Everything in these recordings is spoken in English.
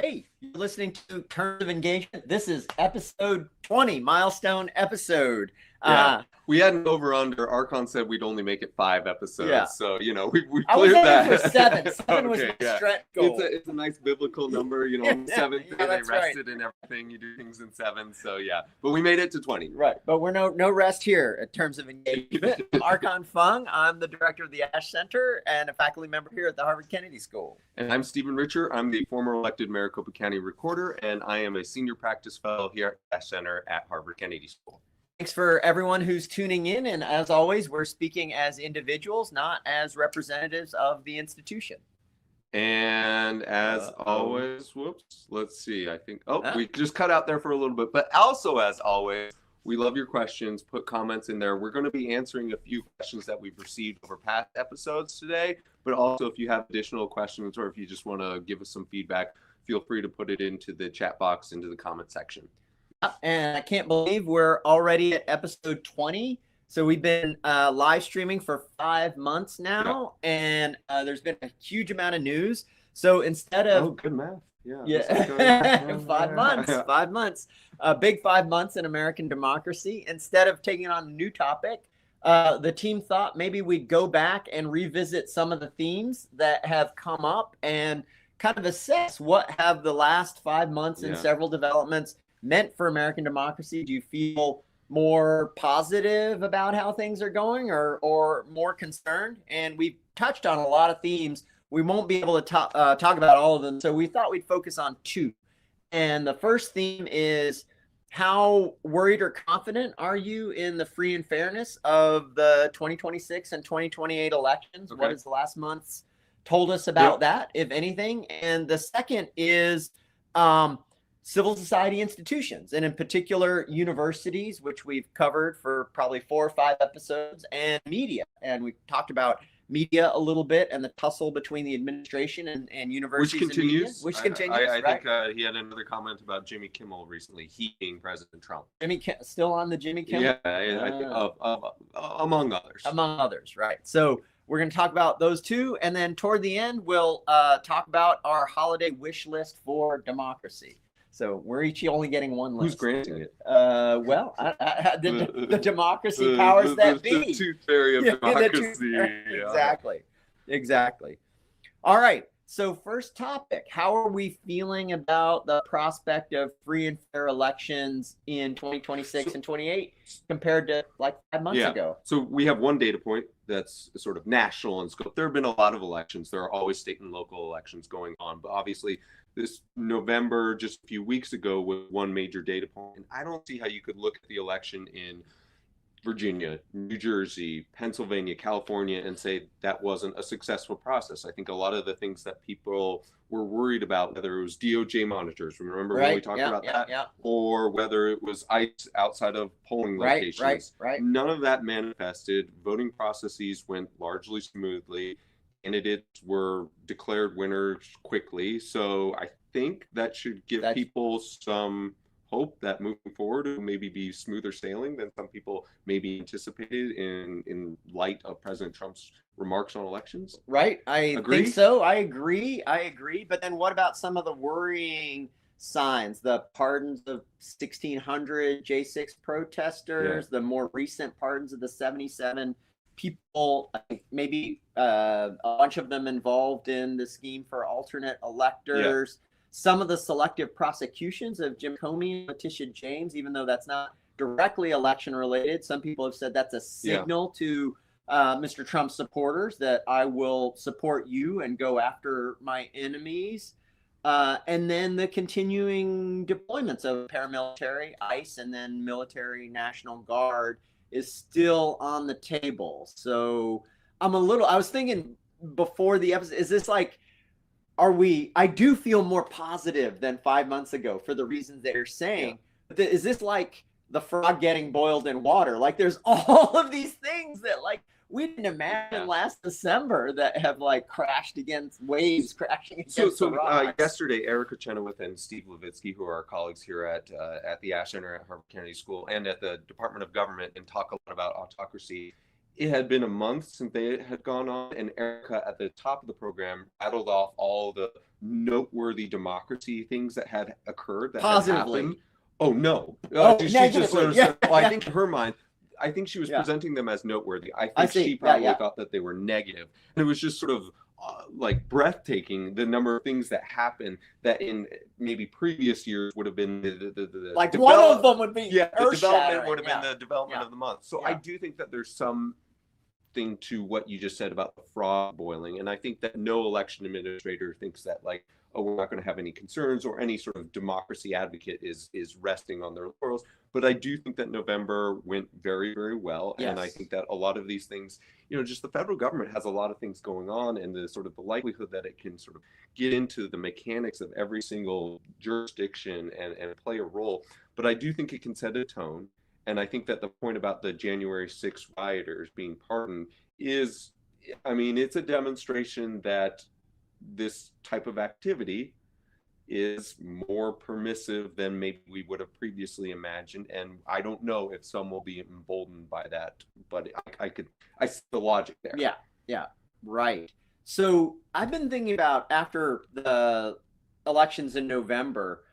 Hey, you're listening to Terms of Engagement. This is episode 20, milestone episode. Yeah, we had an over-under. Archon said we'd only make it 5 episodes, Yeah. so we I was cleared aiming that. for 7. 7 was Okay, my yeah. stretch goal. It's a nice biblical number, on the seventh Yeah, day they that's right. rested and everything. You do things in 7, so yeah. But we made it to 20. Right, but we're no rest here at Terms of Engagement. I'm Archon Fung. I'm the director of the Ash Center and a faculty member here at the Harvard Kennedy School. And I'm Stephen Richer. I'm the former elected Maricopa County Recorder, and I am a senior practice fellow here at the Ash Center at Harvard Kennedy School. Thanks for everyone who's tuning in. And as always, we're speaking as individuals, not as representatives of the institution. And as always, let's see. I think, we just cut out there for a little bit. But also, as always, we love your questions. Put comments in there. We're going to be answering a few questions that we've received over past episodes today. But also, if you have additional questions or if you just want to give us some feedback, feel free to put it into the chat box, into the comment section. And I can't believe we're already at episode 20. So we've been live streaming for 5 months now, and there's been a huge amount of news. So instead of good math, 5 months, 5 months, big 5 months in American democracy. Instead of taking on a new topic, the team thought maybe we'd go back and revisit some of the themes that have come up and kind of assess what have the last 5 months and several developments meant for American democracy. Do you feel more positive about how things are going or more concerned? And we've touched on a lot of themes. We won't be able to talk about all of them. So we thought we'd focus on 2. And the first theme is, how worried or confident are you in the free and fairness of the 2026 and 2028 elections? Okay. What has the last months told us about that, if anything? And the second is civil society institutions, and in particular universities, which we've covered for probably 4 or 5 episodes, and media. And we've talked about media a little bit and the tussle between the administration and universities. Which continues. Which continues. I think he had another comment about Jimmy Kimmel recently, he being President Trump. Still on the Jimmy Kimmel? Yeah, I think among others. Among others, right. So we're going to talk about those 2. And then toward the end, we'll talk about our holiday wish list for democracy. So we're each only getting one list. Who's granting it? The democracy powers that be. The tooth fairy of democracy. Exactly. All right. So first topic, how are we feeling about the prospect of free and fair elections in 2026 and 28 compared to like 5 months ago? So we have one data point that's sort of national in scope. There have been a lot of elections. There are always state and local elections going on. But obviously, this November, just a few weeks ago, was one major data point. And I don't see how you could look at the election in Virginia, New Jersey, Pennsylvania, California, and say that wasn't a successful process. I think a lot of the things that people were worried about, whether it was DOJ monitors, remember when we talked about that, or whether it was ICE outside of polling locations, none of that manifested. Voting processes went largely smoothly. Candidates were declared winners quickly. So I think that should give people some hope that moving forward it will maybe be smoother sailing than some people maybe anticipated in light of President Trump's remarks on elections. Right. I think so. I agree. But then what about some of the worrying signs, the pardons of 1,600 J6 protesters, the more recent pardons of the 77 people, maybe a bunch of them involved in the scheme for alternate electors, some of the selective prosecutions of Jim Comey and Letitia James, even though that's not directly election related. Some people have said that's a signal to Mr. Trump's supporters that I will support you and go after my enemies. And then the continuing deployments of paramilitary, ICE, and then military National Guard is still on the table. So I was thinking before the episode, is this like, I do feel more positive than 5 months ago for the reasons that you're saying. But is this like the frog getting boiled in water? Like there's all of these things that like we didn't imagine last December that have like crashed against waves crashing against the rocks. Yesterday, Erica Chenoweth and Steve Levitsky, who are our colleagues here at the Ash Center at Harvard Kennedy School and at the Department of Government, and talk a lot about autocracy. it had been a month since they had gone on, and Erica at the top of the program rattled off all the noteworthy democracy things that had occurred, that had happened. Oh no! She just sort of said, well, I think in her mind, I think she was presenting them as noteworthy. I think she probably thought that they were negative, and it was just sort of like breathtaking, the number of things that happened that in maybe previous years would have been the like one of them would be the development would have been the development of the month. So I do think that there's some thing to what you just said about the frog boiling, and I think that no election administrator thinks that, like, oh, we're not going to have any concerns, or any sort of democracy advocate is resting on their laurels. But I do think that November went very, very well. Yes. And I think that a lot of these things, just the federal government has a lot of things going on, and the sort of the likelihood that it can sort of get into the mechanics of every single jurisdiction and play a role. But I do think it can set a tone. And I think that the point about the January 6th rioters being pardoned is, I mean, it's a demonstration that this type of activity is more permissive than maybe we would have previously imagined. And I don't know if some will be emboldened by that, but I see the logic there. Yeah, right. So I've been thinking about, after the elections in November,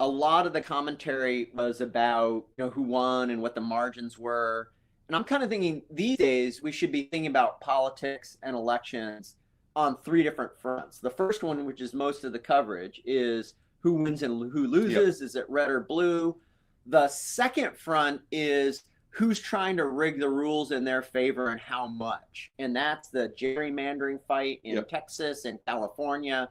a lot of the commentary was about, who won and what the margins were. And I'm kind of thinking these days we should be thinking about politics and elections on three different fronts. The first one, which is most of the coverage, is who wins and who loses. Yep. Is it red or blue? The second front is who's trying to rig the rules in their favor and how much. And that's the gerrymandering fight in Texas and California.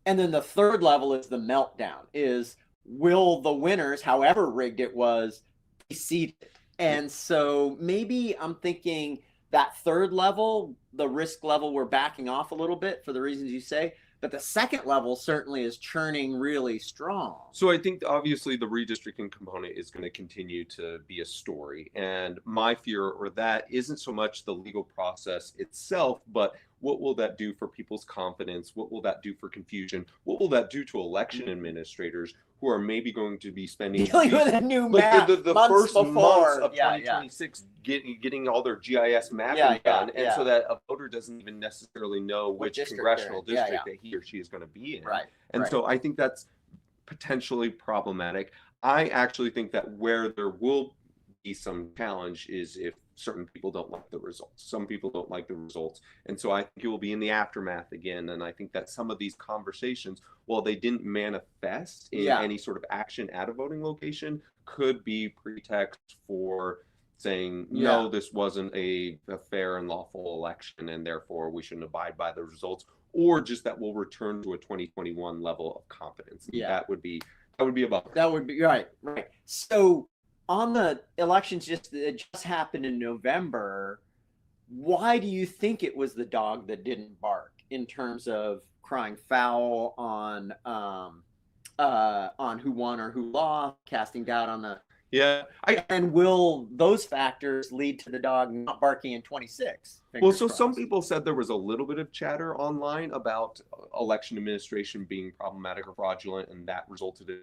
And then the third level is the meltdown, is will the winners, however rigged it was, be seated? And so maybe I'm thinking that third level, the risk level, we're backing off a little bit for the reasons you say, but the second level certainly is churning really strong. So I think obviously the redistricting component is going to continue to be a story. And my fear or that isn't so much the legal process itself, but what will that do for people's confidence? What will that do for confusion? What will that do to election administrators who are maybe going to be spending dealing with a new map, the first months of 2026 getting all their GIS mapping done, and so that a voter doesn't even necessarily know which congressional district that he or she is going to be in. And so I think that's potentially problematic. I actually think that where there will be some challenge is if certain people don't like the results. Some people don't like the results. And so I think it will be in the aftermath again. And I think that some of these conversations, while they didn't manifest in any sort of action at a voting location, could be pretext for saying, no, this wasn't a fair and lawful election, and therefore we shouldn't abide by the results, or just that we'll return to a 2021 level of confidence. That would be a bummer. That would be right. So on the elections that just happened in November, why do you think it was the dog that didn't bark in terms of crying foul on who won or who lost, casting doubt on the and will those factors lead to the dog not barking in 26? Well, so some people said there was a little bit of chatter online about election administration being problematic or fraudulent, and that resulted in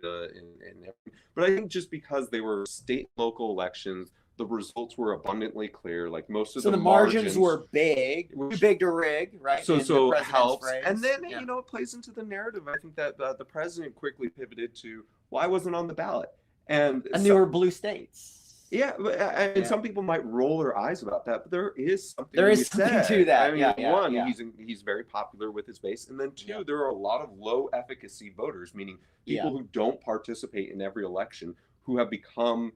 everything. But I think just because they were state and local elections, the results were abundantly clear. Like most of the margins were big, too big to rig, right? So it helps. And then, it plays into the narrative. I think that the president quickly pivoted to, well, I wasn't on the ballot. And they were blue states. Yeah, and some people might roll their eyes about that, but there is something. There is something to that. I mean, one, he's very popular with his base, and then two, there are a lot of low efficacy voters, meaning people who don't participate in every election, who have become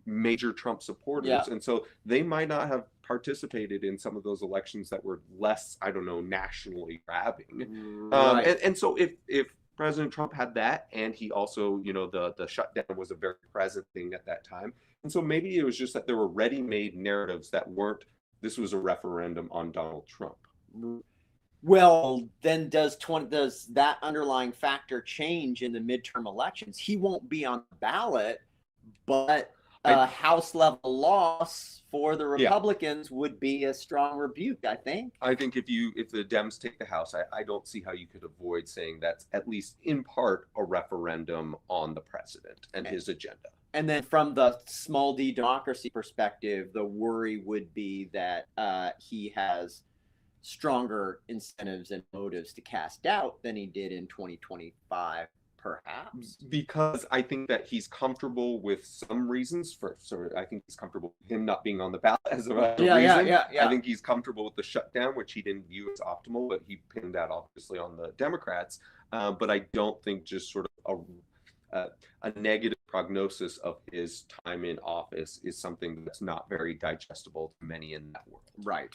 major Trump supporters, and so they might not have participated in some of those elections that were less, nationally grabbing. And so if President Trump had that, and he also, the shutdown was a very present thing at that time. And so maybe it was just that there were ready-made narratives that weren't, this was a referendum on Donald Trump. Well, then does that underlying factor change in the midterm elections? He won't be on the ballot, but a House level loss for the Republicans would be a strong rebuke, I think. I think if the Dems take the House, I don't see how you could avoid saying that's at least in part a referendum on the president and his agenda. And then from the small d democracy perspective, the worry would be that he has stronger incentives and motives to cast doubt than he did in 2025, perhaps. Because I think that he's comfortable with some reasons. I think he's comfortable with him not being on the ballot as a reason. Yeah. I think he's comfortable with the shutdown, which he didn't view as optimal, but he pinned that obviously on the Democrats. But I don't think just sort of a negative prognosis of his time in office is something that's not very digestible to many in that world. Right.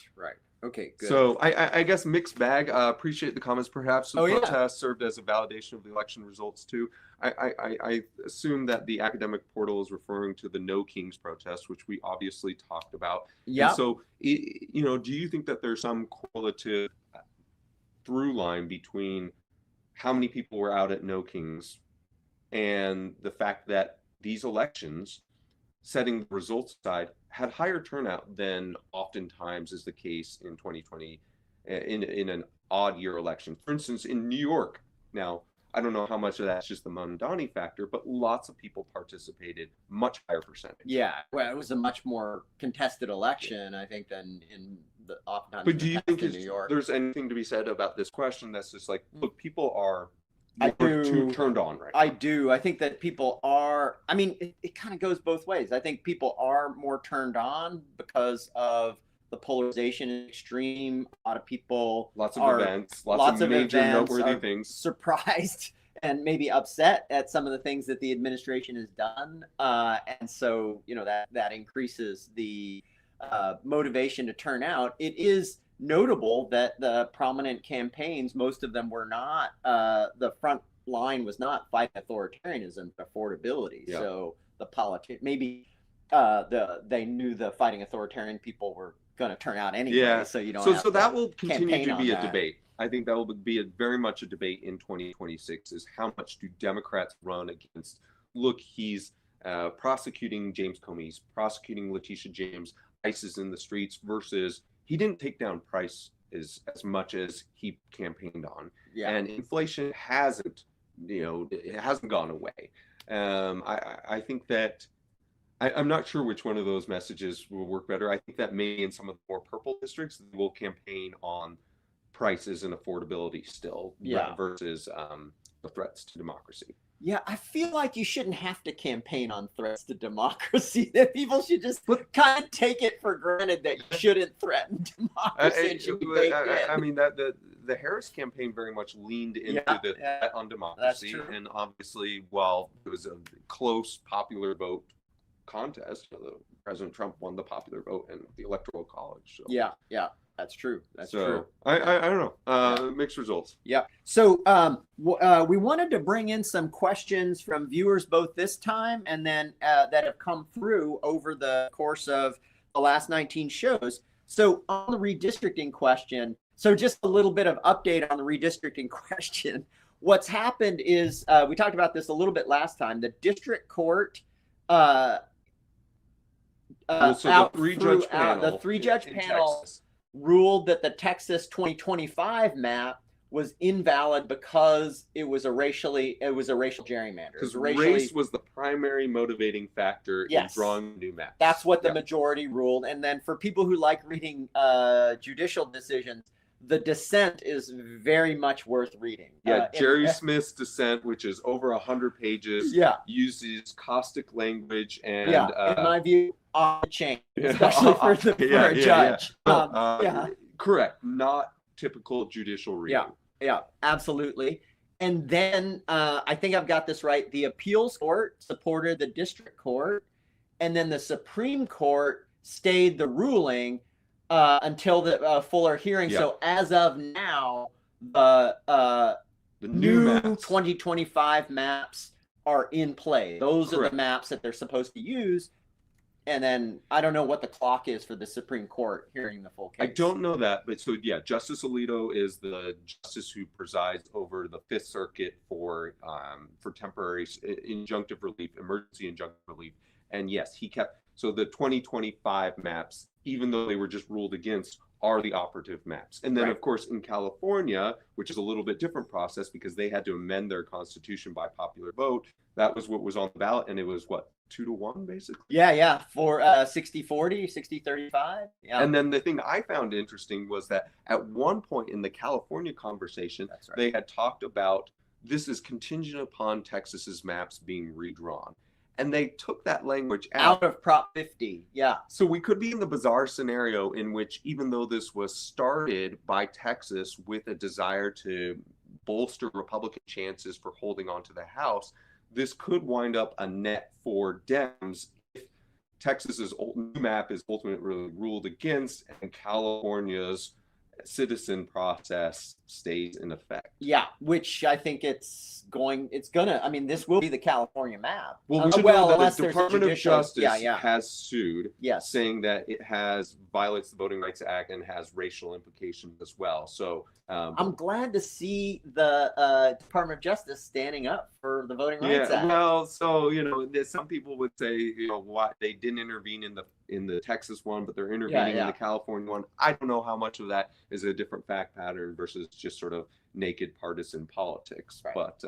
Okay, good. So I guess mixed bag. Appreciate the comments. Perhaps the protest served as a validation of the election results too. I assume that the academic portal is referring to the No Kings protest, which we obviously talked about. Yeah. So do you think that there's some correlative through line between how many people were out at No Kings and the fact that these elections, setting the results aside, had higher turnout than oftentimes is the case in 2020 in an odd year election? For instance, in New York, now, I don't know how much of that's just the Mamdani factor, but lots of people participated, much higher percentage. Yeah, well, it was a much more contested election, I think, than in the oftentimes. But do you think in New York. There's anything to be said about this question that's just like, look, people are too turned on right now? I do. I think that people are, I mean, it kind of goes both ways. I think people are more turned on because of the polarization is extreme. A lot of people lots of events, lots of major noteworthy things, surprised and maybe upset at some of the things that the administration has done, and so that increases the motivation to turn out. It is notable that the prominent campaigns, most of them were not, the front line was not fighting authoritarianism, but affordability. Yeah. So maybe they knew the fighting authoritarian people were going to turn out anyway. Yeah. So you don't. So that will continue to be a debate. I think that will be very much a debate in 2026. Is how much do Democrats run against? Look, he's prosecuting James Comey, he's prosecuting Letitia James. ICE is in the streets versus he didn't take down price as much as he campaigned on. Yeah. And inflation hasn't gone away. I think that I'm not sure which one of those messages will work better. I think that maybe in some of the more purple districts, they will campaign on prices and affordability still, versus the threats to democracy. Yeah, I feel like you shouldn't have to campaign on threats to democracy. That people should just kind of take it for granted that you shouldn't threaten democracy. I mean, that the Harris campaign very much leaned into the threat on democracy, and obviously, while it was a close popular vote contest, President Trump won the popular vote in the Electoral College. So. Yeah. That's true. That's true. I don't know. Mixed results. Yeah. So we wanted to bring in some questions from viewers both this time and then that have come through over the course of the last 19 shows. So on the redistricting question, so just a little bit of update on the redistricting question. What's happened is we talked about this a little bit last time. The district court the three-judge panel ruled that the Texas 2025 map was invalid because it was a racial gerrymander. Because race was the primary motivating factor in drawing new maps. That's what the majority ruled. And then for people who like reading judicial decisions, the dissent is very much worth reading. Jerry Smith's dissent, which is over 100 pages, uses caustic language and in my view, off the chain, especially for a judge. Correct. Not typical judicial reading. Yeah, absolutely. And then I think I've got this right. The appeals court supported the district court, and then the Supreme Court stayed the ruling until the fuller hearing. So as of now, the new 2025 maps are in play. Those are the maps that they're supposed to use. And then I don't know what the clock is for the Supreme Court hearing the full case. I don't know that, but so Justice Alito is the justice who presides over the Fifth Circuit for temporary injunctive relief, emergency injunctive relief, And yes, he kept, so the 2025 maps, even though they were just ruled against, are the operative maps. And then, Right. of course, in California, which is a little bit different process because they had to amend their constitution by popular vote, that was what was on the ballot. And it was what, 2-1, basically? Yeah. For 60-40, 60-35. Yeah. And then the thing I found interesting was that at one point in the California conversation, That's right. they had talked about this is contingent upon Texas's maps being redrawn. And they took that language out of Prop 50. Yeah. So we could be in the bizarre scenario in which, even though this was started by Texas with a desire to bolster Republican chances for holding on to the House, this could wind up a net for Dems if Texas's new map is ultimately ruled against and California's citizen process stays in effect. Yeah, which I think it's gonna, I mean, this will be the California map. Well, we should know that unless the there's Department of judicial- Justice yeah. has sued, Yes. saying that it violates the Voting Rights Act and has racial implications as well. So I'm glad to see the Department of Justice standing up for the Voting Rights Act. Well, so some people would say why they didn't intervene in the Texas one, but they're intervening in the California one. I don't know how much of that is a different fact pattern versus just sort of naked partisan politics. Right. But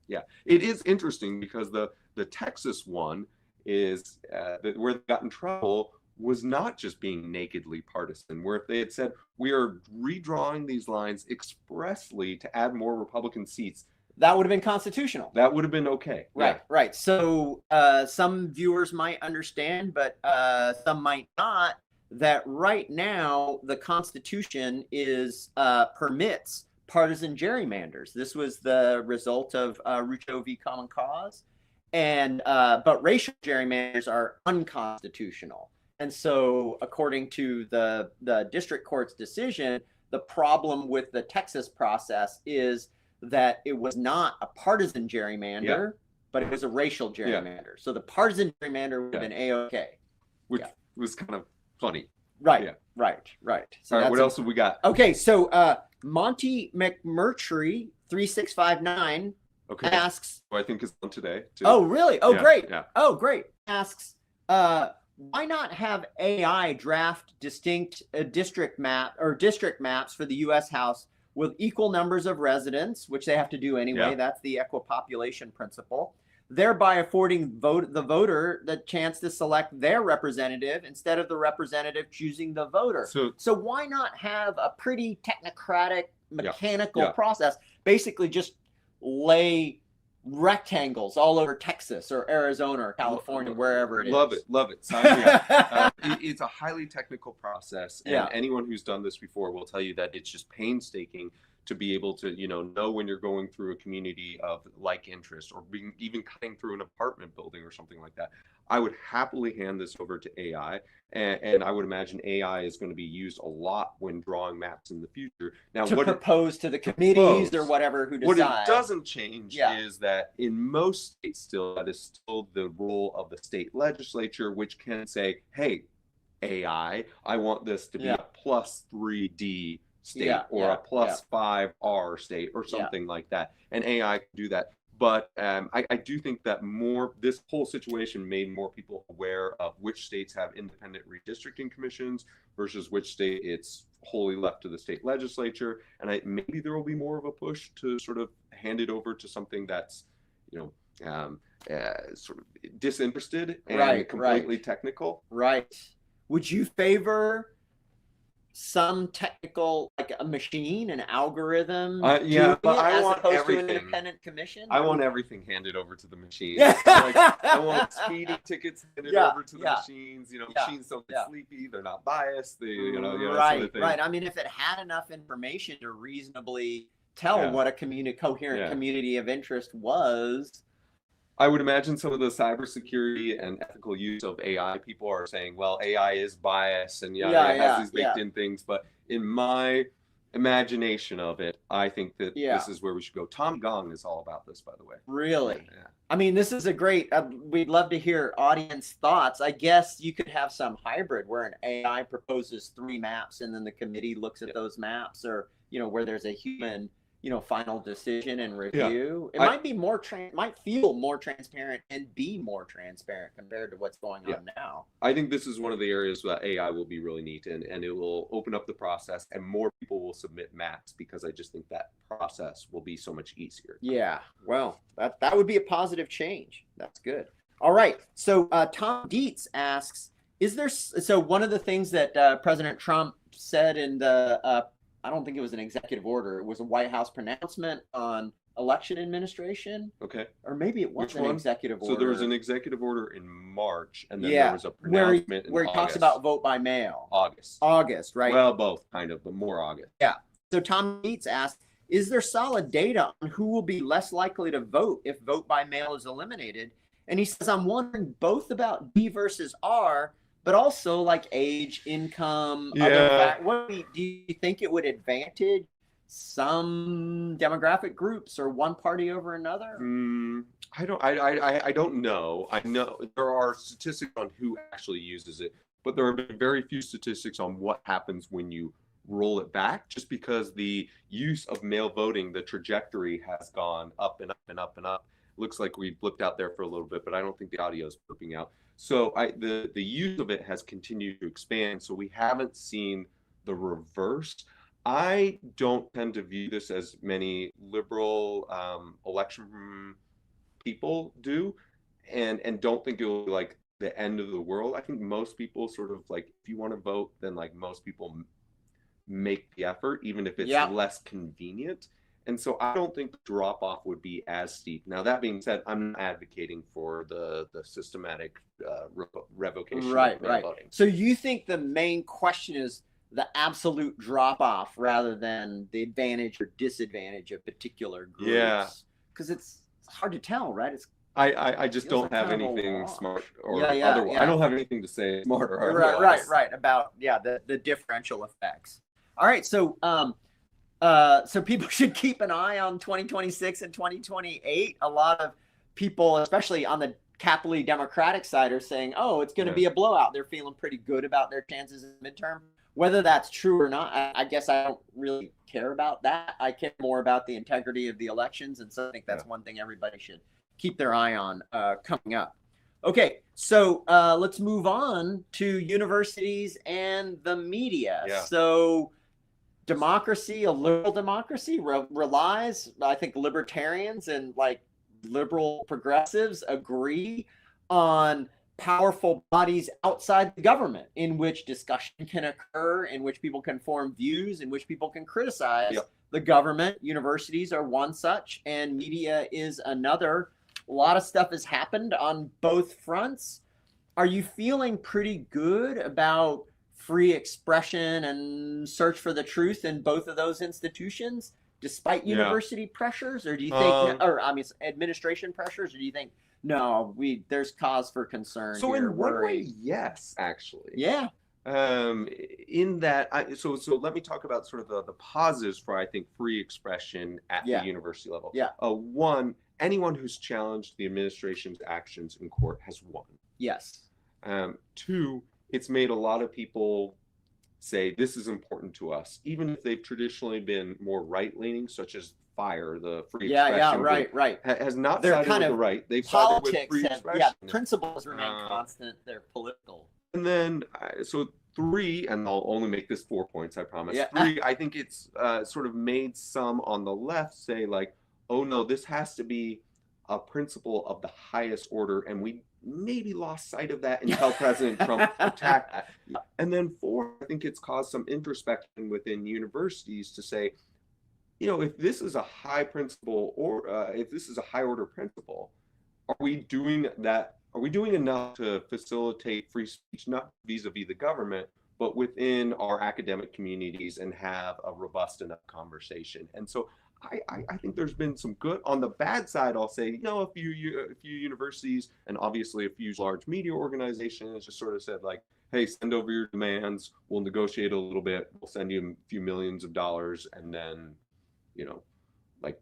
yeah, it is interesting because the Texas one is where they got in trouble was not just being nakedly partisan, where if they had said, we are redrawing these lines expressly to add more Republican seats, that would have been constitutional. that would have been okay. Right. So some viewers might understand, but some might not, that right now the Constitution permits partisan gerrymanders. This was the result of Rucho v. Common Cause. But racial gerrymanders are unconstitutional. And so, according to the district court's decision, the problem with the Texas process is that it was not a partisan gerrymander, but it was a racial gerrymander. So the partisan gerrymander would have been A-OK. Which was kind of funny. Right. Yeah. Right. So all right, what else have we got? Okay, so Monty McMurtry 3659 asks. Who I think is on today, too. Oh, really? Oh, great. Yeah. Oh, great. Asks, why not have AI draft distinct district maps for the U.S. House with equal numbers of residents, which they have to do anyway. Yeah. That's the equipopulation principle, thereby affording the voter the chance to select their representative instead of the representative choosing the voter. So why not have a pretty technocratic, mechanical process? Basically just lay rectangles all over Texas or Arizona or California, wherever it is. Love it. Sign me up. It's a highly technical process, and anyone who's done this before will tell you that it's just painstaking to be able to know when you're going through a community of like interest, or even cutting through an apartment building or something like that. I would happily hand this over to AI, and I would imagine AI is going to be used a lot when drawing maps in the future. Now, to propose to the committees or whatever who decide. What it doesn't change is that in most states still, that is still the role of the state legislature, which can say, hey, AI, I want this to be a +3D state or a +5R state or something like that. And AI can do that. But I do think that this whole situation made more people aware of which states have independent redistricting commissions versus which state it's wholly left to the state legislature. And maybe there will be more of a push to sort of hand it over to something that's, sort of disinterested and completely technical. Right. Would you favor some technical, like a machine, an algorithm? But I want everything. To an independent commission? I want everything handed over to the machines. I want speeding tickets handed over to the machines. Machines don't get sleepy. They're not biased. Right. I mean, if it had enough information to reasonably tell what a coherent community of interest was. I would imagine some of the cybersecurity and ethical use of AI people are saying, well, AI is biased and it has these baked in things. But in my imagination of it, I think that this is where we should go. Tom Gong is all about this, by the way. Really? Yeah. I mean, this is a great, we'd love to hear audience thoughts. I guess you could have some hybrid where an AI proposes 3 maps and then the committee looks at those maps, or, where there's a human final decision and review. It might be might feel more transparent and be more transparent compared to what's going on now. I think this is one of the areas that AI will be really neat, and it will open up the process, and more people will submit maps, because I just think that process will be so much easier. Yeah, well, that would be a positive change. That's good. All right, so Tom Dietz asks, so one of the things that President Trump said in the I don't think it was an executive order. It was a White House pronouncement on election administration. Okay. Or maybe it was an executive order. So there was an executive order in March, and then there was a pronouncement where he talks about vote by mail. August, right? Well, both kind of, but more August. Yeah. So Tom Dietz asked, is there solid data on who will be less likely to vote if vote by mail is eliminated? And he says, I'm wondering both about D versus R, but also like age, income, what do you think it would advantage some demographic groups or one party over another? I don't know. I know there are statistics on who actually uses it, but there have been very few statistics on what happens when you roll it back, just because the use of mail voting, the trajectory has gone up and up and up and up. Looks like we blipped out there for a little bit, but I don't think the audio is blipping out. So the use of it has continued to expand. So we haven't seen the reverse. I don't tend to view this as many liberal election people do, and don't think it will be like the end of the world. I think most people sort of like, if you want to vote, then like most people make the effort, even if it's less convenient. And so I don't think the drop off would be as steep. Now, that being said, I'm not advocating for the systematic revocation of mail voting. So you think the main question is the absolute drop off rather than the advantage or disadvantage of particular groups? Yeah. Because it's hard to tell, right? I just don't have anything smart or otherwise. I don't have anything to say smart or otherwise. Right. About the differential effects. All right. So so people should keep an eye on 2026 and 2028. A lot of people, especially on the capitally Democratic side, are saying, oh, it's going to be a blowout. They're feeling pretty good about their chances in the midterm. Whether that's true or not, I guess I don't really care about that. I care more about the integrity of the elections. And so I think that's one thing everybody should keep their eye on coming up. Okay, so let's move on to universities and the media. Yeah. So democracy, a liberal democracy, relies, I think libertarians and like liberal progressives agree on powerful bodies outside the government in which discussion can occur, in which people can form views, in which people can criticize the government. Universities are one such, and media is another. A lot of stuff has happened on both fronts. Are you feeling pretty good about free expression and search for the truth in both of those institutions, despite university pressures? Or do you think, administration pressures, or do you think, no, there's cause for concern? So in one way, yes, actually. Yeah. In that, so let me talk about sort of the positives for, I think, free expression at the university level. Yeah. One, anyone who's challenged the administration's actions in court has won. Yes. Two, it's made a lot of people say this is important to us, even if they've traditionally been more right-leaning, such as FIRE, the free expression group, right. Has not They're sided kind with of the right. They've sided with free expression. Principles remain constant. They're political. And then, so three, and I'll only make this 4 points, I promise. Three, I think it's sort of made some on the left say like, oh no, this has to be a principle of the highest order, and we maybe lost sight of that until President Trump attacked that. And then four, I think it's caused some introspection within universities to say, if this is a high principle, or if this is a high order principle, are we doing that? Are we doing enough to facilitate free speech, not vis-a-vis the government, but within our academic communities, and have a robust enough conversation? And so I think there's been some good. On the bad side, I'll say, a few universities and obviously a few large media organizations just sort of said like, hey, send over your demands. We'll negotiate a little bit. We'll send you a few millions of dollars, and then,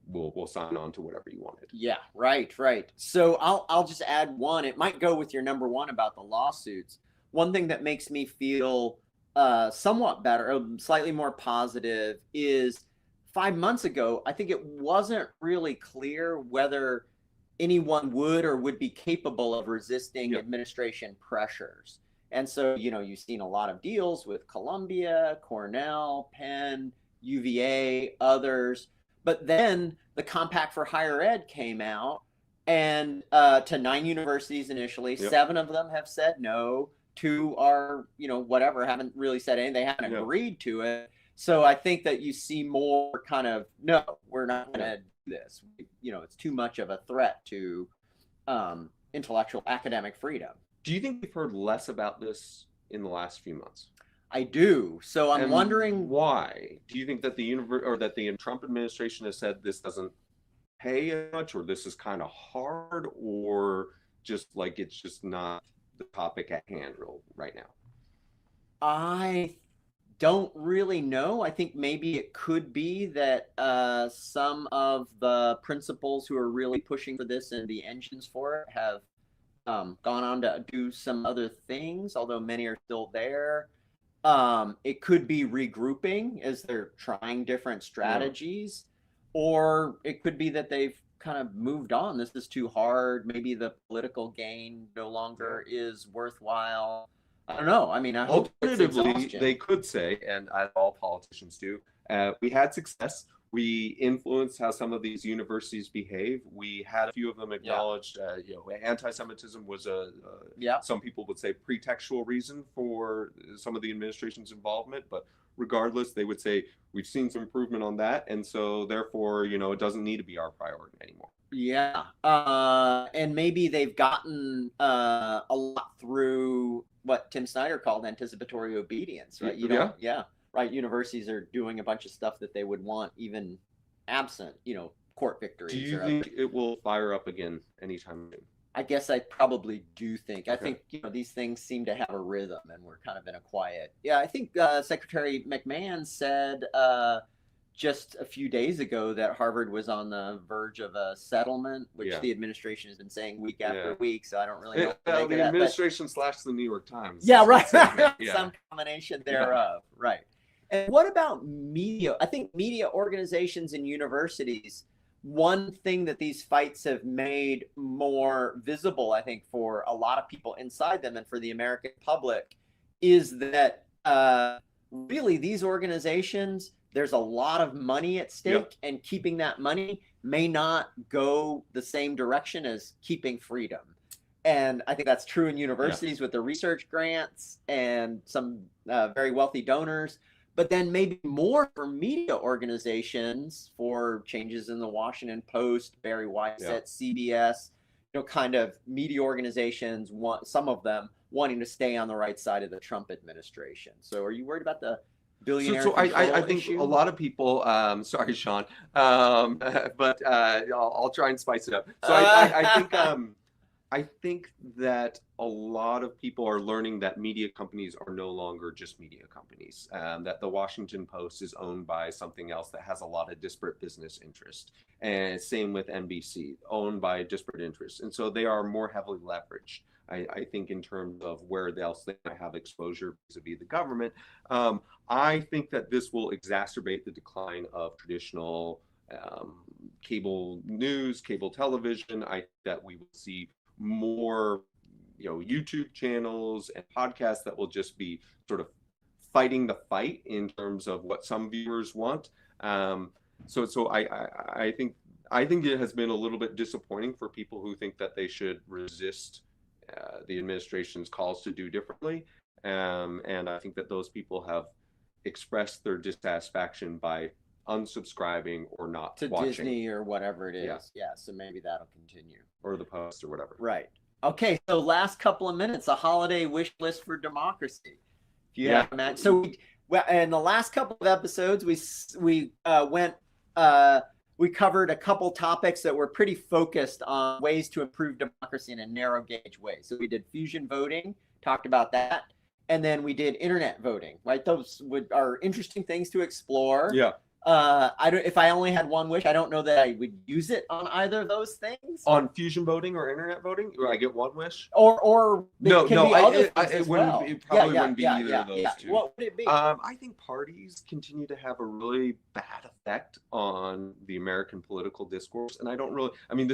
we'll sign on to whatever you wanted. Yeah, right. So I'll just add one. It might go with your number one about the lawsuits. One thing that makes me feel somewhat better, or slightly more positive, is 5 months ago, I think it wasn't really clear whether anyone would or would be capable of resisting administration pressures. And so, you've seen a lot of deals with Columbia, Cornell, Penn, UVA, others. But then the Compact for Higher Ed came out, and to 9 universities initially. 7 of them have said no. 2 are, whatever, haven't really said anything. They haven't agreed to it. So I think that you see more kind of, no, we're not going to do this. It's too much of a threat to intellectual academic freedom. Do you think we've heard less about this in the last few months? I do. So I'm wondering why. Do you think that the Trump administration has said this doesn't pay as much, or this is kind of hard, or just like it's just not the topic at hand right now? I don't really know. I think maybe it could be that some of the principals who are really pushing for this and the engines for it have gone on to do some other things, although many are still there. It could be regrouping as they're trying different strategies, or it could be that they've kind of moved on. This is too hard. Maybe the political gain no longer is worthwhile. I don't know. I mean, I hope alternatively they could say, and as all politicians do, we had success. We influenced how some of these universities behave. We had a few of them acknowledged, anti-Semitism was some people would say pretextual reason for some of the administration's involvement, but regardless, they would say we've seen some improvement on that, and so therefore, it doesn't need to be our priority anymore. Yeah, and maybe they've gotten a lot through what Tim Snyder called anticipatory obedience, right? Right. Universities are doing a bunch of stuff that they would want even absent, court victories. Do you think it will fire up again anytime soon? I guess I probably do think. I think, these things seem to have a rhythm, and we're kind of in a quiet. Yeah, I think Secretary McMahon said just a few days ago that Harvard was on the verge of a settlement, which the administration has been saying week after week. So I don't really know. The administration / the New York Times. Yeah, right. Some combination thereof. Right. And what about media? I think media organizations and universities, one thing that these fights have made more visible, I think, for a lot of people inside them and for the American public, is that really these organizations, there's a lot of money at stake, and keeping that money may not go the same direction as keeping freedom. And I think that's true in universities with the research grants and some very wealthy donors. But then maybe more for media organizations, for changes in the Washington Post, Barry Weiss at CBS, kind of media organizations, some of them wanting to stay on the right side of the Trump administration. So are you worried about the billionaire So I think issue? a lot of people, sorry, Sean, but I'll try and spice it up. So I think that a lot of people are learning that media companies are no longer just media companies, that the Washington Post is owned by something else that has a lot of disparate business interest. And same with NBC, owned by disparate interests. And so they are more heavily leveraged, I think, in terms of where else they might have exposure vis-a-vis the government. I think that this will exacerbate the decline of traditional cable news, cable television. I think that we will see more YouTube channels and podcasts that will just be sort of fighting the fight in terms of what some viewers want. So I think it has been a little bit disappointing for people who think that they should resist the administration's calls to do differently, and I think that those people have expressed their dissatisfaction by unsubscribing or not to watching Disney or whatever it is. Yeah, so maybe that'll continue. Or the Post or whatever. Right. Okay, so last couple of minutes, a holiday wish list for democracy. If you have that. So in the last couple of episodes, we covered a couple topics that were pretty focused on ways to improve democracy in a narrow gauge way. So we did fusion voting, talked about that. And then we did internet voting, right? Those are interesting things to explore. Yeah. If I only had one wish, I don't know that I would use it on either of those things. On fusion voting or internet voting, where I get one wish? Or No, no, it probably wouldn't be either of those two. What would it be? I think parties continue to have a really bad effect on the American political discourse, and I don't really. I mean,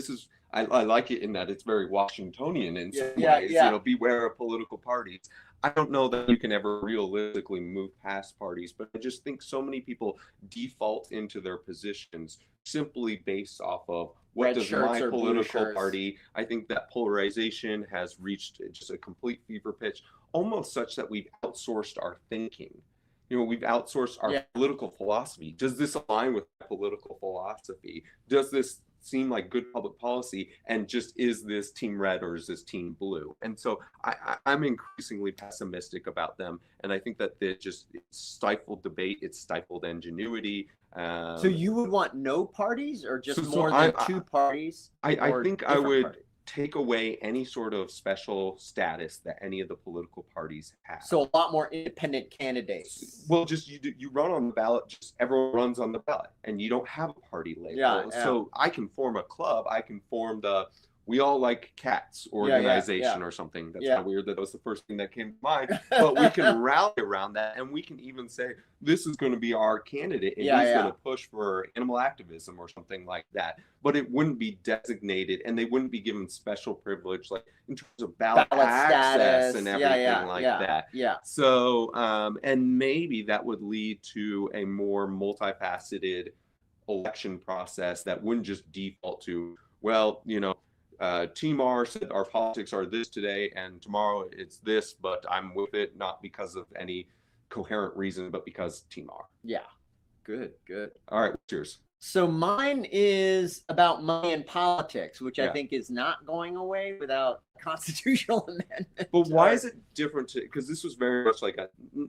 I like it in that it's very Washingtonian in some ways. You know, beware of political parties. I don't know that you can ever realistically move past parties, but I just think so many people default into their positions simply based off of what does my political party. I think that polarization has reached just a complete fever pitch, almost such that we've outsourced our thinking. You know, we've outsourced our political philosophy. Does this align with political philosophy? Does this seem like good public policy? And just, is this team red or is this team blue? And so I'm increasingly pessimistic about them, and I think that it stifled debate, it stifled ingenuity. So you would want no parties, or just more than two parties? I think I would take away any sort of special status that any of the political parties have. So a lot more independent candidates. Well, just you run on the ballot, just everyone runs on the ballot, and you don't have a party label. So I can form a club, I can form the We All Like Cats organization or something. That's kind of weird that was the first thing that came to mind. But we can rally around that, and we can even say, this is going to be our candidate, and he's going to push for animal activism or something like that. But it wouldn't be designated, and they wouldn't be given special privilege, like in terms of ballot access status and everything like that. So, and maybe that would lead to a more multifaceted election process that wouldn't just default to, well, you know, Team R said our politics are this today, and tomorrow it's this, but I'm with it not because of any coherent reason, but because Team R. Yeah. Good. All right, what's yours? So mine is about money in politics, which I think is not going away without constitutional amendment. But why is it different? Because this was very much like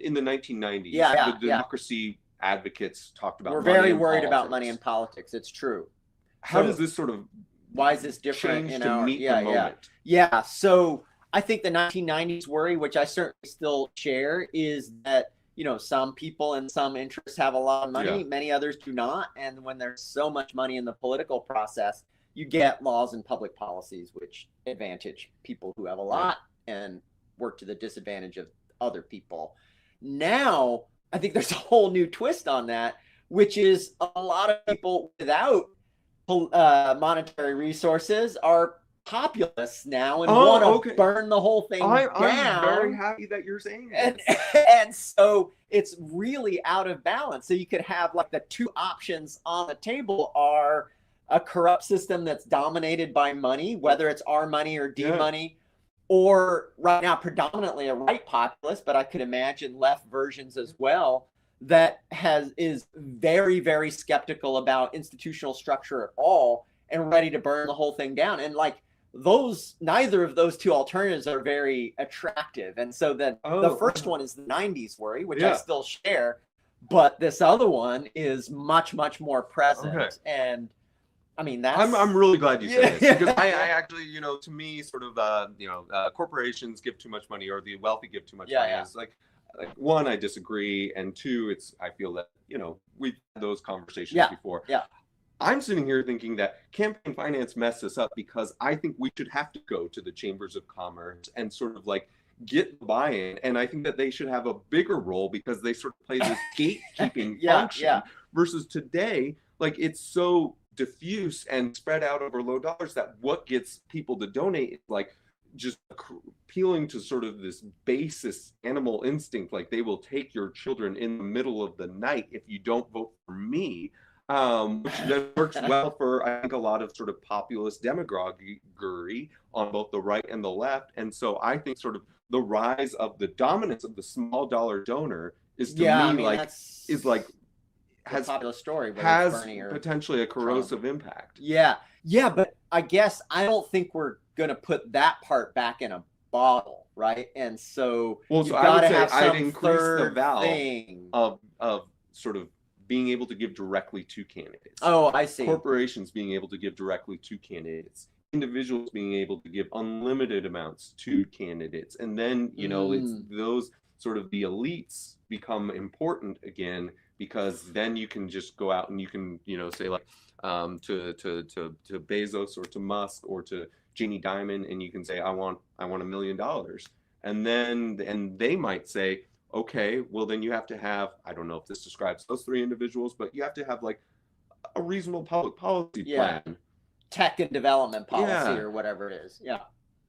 in the 1990s. The democracy advocates talked about. We're very worried about money in politics. It's true. How does this sort of why is this different change to meet the moment? So I think the 1990s worry, which I certainly still share, is that, you know, some people and some interests have a lot of money, many others do not. And when there's so much money in the political process, you get laws and public policies which advantage people who have a lot and work to the disadvantage of other people. Now, I think there's a whole new twist on that, which is a lot of people without monetary resources are populists now and want to burn the whole thing down. I'm very happy that you're saying that. And so it's really out of balance. So you could have, like, the two options on the table are a corrupt system that's dominated by money, whether it's our money or D money, or right now predominantly a right populist, but I could imagine left versions as well, that is very, very skeptical about institutional structure at all and ready to burn the whole thing down. And like neither of those two alternatives are very attractive. And so then the first one is the 90s worry, which I still share, but this other one is much, much more present. And I mean, I'm really glad you said this, because I actually, you know, to me, sort of, corporations give too much money, or the wealthy give too much money. It's like, one, I disagree, and two, I feel that, you know, we've had those conversations before. I'm sitting here thinking that campaign finance messed us up, because I think we should have to go to the chambers of commerce and sort of like get buy-in, and I think that they should have a bigger role, because they sort of play this gatekeeping function. Versus today, like, it's so diffuse and spread out over low dollars that what gets people to donate is like just appealing to sort of this basis animal instinct, like they will take your children in the middle of the night if you don't vote for me, which then works well for, I think, a lot of sort of populist demagoguery on both the right and the left. And so I think sort of the rise of the dominance of the small dollar donor is, to me, has populist story, has potentially a corrosive impact. But I guess I don't think we're gonna put that part back in a bottle, right? And so I would say I'd increase the valve of sort of being able to give directly to candidates. I see. Corporations being able to give directly to candidates, individuals being able to give unlimited amounts to candidates, and then, you know, it's those sort of the elites become important again, because then you can just go out and you can, say like to Bezos or to Musk or to Jamie Dimon, and you can say, I want $1 million. And they might say, okay, well then you have to have, I don't know if this describes those three individuals, but you have to have like a reasonable public policy plan. Tech and development policy or whatever it is. Yeah.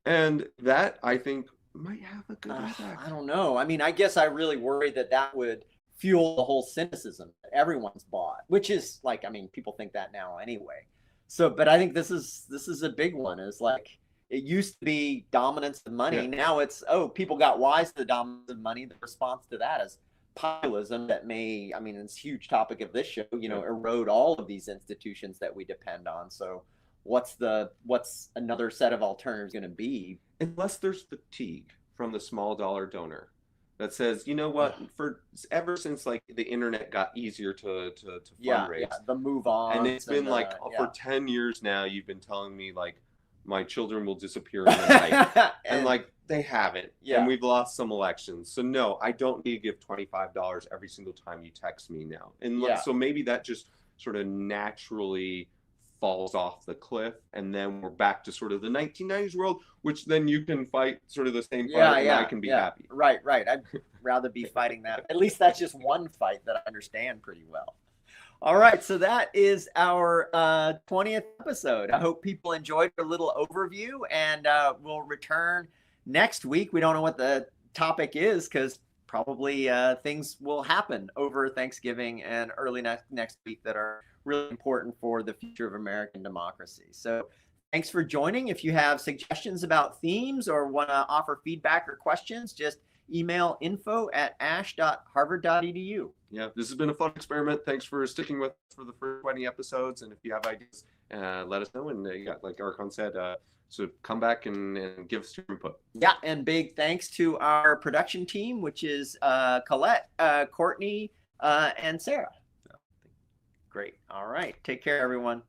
And that, I think, might have a good effect. I don't know. I mean, I guess I really worry that would fuel the whole cynicism that everyone's bought, which is like, I mean, people think that now anyway. So, but I think this is a big one. Is like, it used to be dominance of money. Yeah. Now it's, people got wise to the dominance of money. The response to that is populism that may, I mean, it's a huge topic of this show, erode all of these institutions that we depend on. So what's another set of alternatives going to be? Unless there's fatigue from the small dollar donor that says, you know what, for ever since like the internet got easier to fundraise, the move on, and it's been for 10 years now, you've been telling me like my children will disappear in the night, and like they haven't, and we've lost some elections. So no, I don't need to give $25 every single time you text me now, and so maybe that just sort of naturally falls off the cliff, and then we're back to sort of the 1990s world, which then you can fight sort of the same fight, and I can be happy. Right. I'd rather be fighting that. At least that's just one fight that I understand pretty well. All right, so that is our 20th episode. I hope people enjoyed our little overview, and we'll return next week. We don't know what the topic is because probably things will happen over Thanksgiving and early next week that are really important for the future of American democracy. So thanks for joining. If you have suggestions about themes or want to offer feedback or questions, just email info@ash.harvard.edu. Yeah, this has been a fun experiment. Thanks for sticking with us for the first 20 episodes. And if you have ideas, let us know. And like Archon said, so come back and give us your input. Yeah, and big thanks to our production team, which is Colette, Courtney, and Sarah. Great. All right. Take care, everyone.